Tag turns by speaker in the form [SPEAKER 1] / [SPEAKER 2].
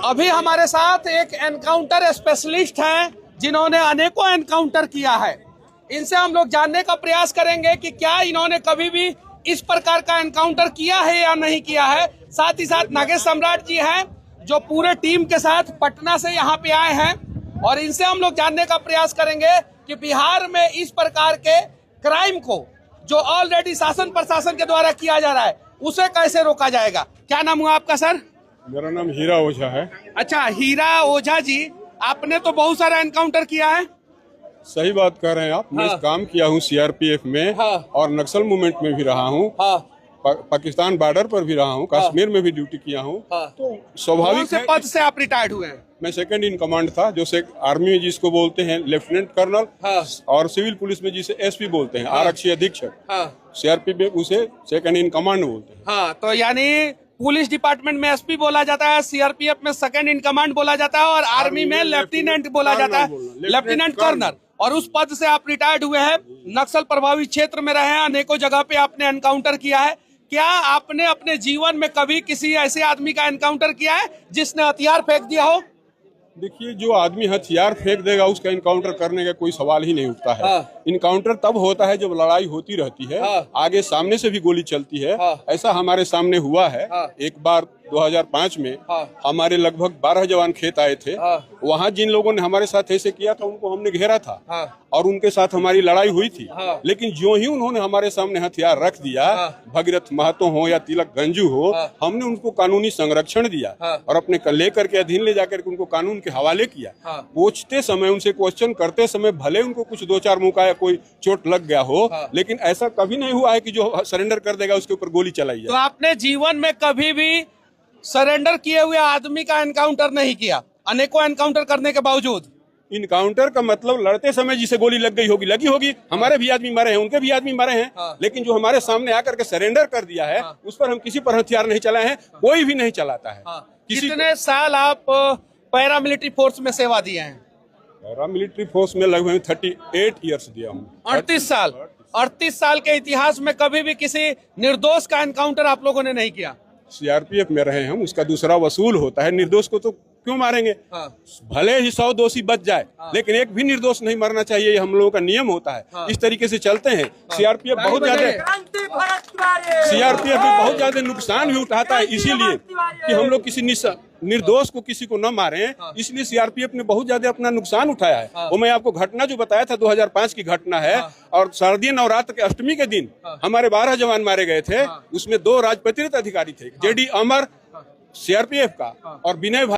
[SPEAKER 1] अभी हमारे साथ एक एनकाउंटर स्पेशलिस्ट हैं जिन्होंने अनेकों एनकाउंटर किया है। इनसे हम लोग जानने का प्रयास करेंगे कि क्या इन्होंने कभी भी इस प्रकार का एनकाउंटर किया है या नहीं किया है। साथ ही साथ नागेश सम्राट जी हैं जो पूरे टीम के साथ पटना से यहाँ पे आए हैं और इनसे हम लोग जानने का प्रयास करेंगे कि बिहार में इस प्रकार के क्राइम को जो ऑलरेडी शासन प्रशासन के द्वारा किया जा रहा है उसे कैसे रोका जाएगा। क्या नाम हुआ आपका सर?
[SPEAKER 2] मेरा नाम हीरा ओझा है।
[SPEAKER 1] अच्छा, हीरा ओझा जी, आपने तो बहुत सारा एनकाउंटर किया है।
[SPEAKER 2] सही बात कर रहे हैं आप। मैं काम किया हूँ सीआरपीएफ में और नक्सल मूवमेंट में भी रहा हूँ। पाकिस्तान बॉर्डर पर भी रहा हूँ, कश्मीर में भी ड्यूटी किया हूँ। तो स्वाभाविक है।
[SPEAKER 1] पद से आप रिटायर्ड हुए हैं?
[SPEAKER 2] मैं सेकंड इन कमांड था, जो से आर्मी में जिसको बोलते हैं लेफ्टिनेंट कर्नल, और सिविल पुलिस में जिसे एसपी बोलते हैं, आरक्षी अधीक्षक। सीआरपी में उसे सेकंड इन कमांड बोलते हैं।
[SPEAKER 1] हाँ, तो यानी पुलिस डिपार्टमेंट में एसपी बोला जाता है, सीआरपीएफ में सेकंड इन कमांड बोला जाता है और आर्मी में लेफ्टिनेंट बोला जाता है, लेफ्टिनेंट कर्नल। और उस पद से आप रिटायर्ड हुए हैं। नक्सल प्रभावित क्षेत्र में रहे हैं, अनेकों जगह पे आपने एनकाउंटर किया है। क्या आपने अपने जीवन में कभी किसी ऐसे आदमी का एनकाउंटर किया है जिसने हथियार फेंक दिया हो?
[SPEAKER 2] देखिए, जो आदमी हथियार फेंक देगा उसका इनकाउंटर करने का कोई सवाल ही नहीं उठता है। इनकाउंटर तब होता है जब लड़ाई होती रहती है, आगे सामने से भी गोली चलती है। ऐसा हमारे सामने हुआ है। एक बार 2005 में हमारे लगभग 12 जवान खेत आए थे। वहाँ जिन लोगों ने हमारे साथ ऐसे किया था उनको हमने घेरा था और उनके साथ हमारी लड़ाई हुई थी। लेकिन जो ही उन्होंने हमारे सामने हथियार रख दिया, भगीरथ महतो हो या तिलक गंजू हो, हमने उनको कानूनी संरक्षण दिया और अपने लेकर के अधीन ले जाकर के उनको कानून के हवाले किया। पूछते समय, उनसे क्वेश्चन करते समय भले उनको कुछ 2-4 मुका या कोई चोट लग गया हो, लेकिन ऐसा कभी नहीं हुआ है कि जो सरेंडर कर देगा उसके ऊपर गोली चलाई जाए।
[SPEAKER 1] तो आपने जीवन में कभी भी सरेंडर किए हुए आदमी का एनकाउंटर नहीं किया, अनेकों एनकाउंटर करने के बावजूद?
[SPEAKER 2] इनकाउंटर का मतलब लड़ते समय जिसे गोली लग गई होगी, लगी होगी। हमारे भी आदमी मरे हैं, उनके भी आदमी मरे हैं। लेकिन जो हमारे सामने आकर के सरेंडर कर दिया है, उस पर हम किसी पर हथियार नहीं चलाए हैं, कोई भी नहीं चलाता है।
[SPEAKER 1] कितने साल आप पैरामिलिट्री फोर्स में सेवा दिए हैं?
[SPEAKER 2] पैरामिलिट्री फोर्स में लगभग 38 ईयर्स दिया हूँ।
[SPEAKER 1] 38 साल। 38 साल के इतिहास में कभी भी किसी निर्दोष का एनकाउंटर आप लोगों ने नहीं किया?
[SPEAKER 2] सीआरपीएफ में रहे हम, उसका दूसरा वसूल होता है। निर्दोष को तो क्यों मारेंगे? भले ही 100 दोषी बच जाए, लेकिन एक भी निर्दोष नहीं मरना चाहिए। ये हम लोगों का नियम होता है। इस तरीके से चलते हैं। सीआरपीएफ बहुत ज्यादा नुकसान भी उठाता है, इसीलिए कि हम लोग किसी निर्दोष को किसी को न मारें, इसलिए सीआरपीएफ ने बहुत ज्यादा अपना नुकसान उठाया है। वो मैं आपको घटना जो बताया था 2005 की घटना है। और शारदीय नवरात्र के अष्टमी के दिन हमारे 12 जवान मारे गए थे। उसमें 2 राजपत्रित अधिकारी थे, जेडी अमर सीआरपीएफ का और विनय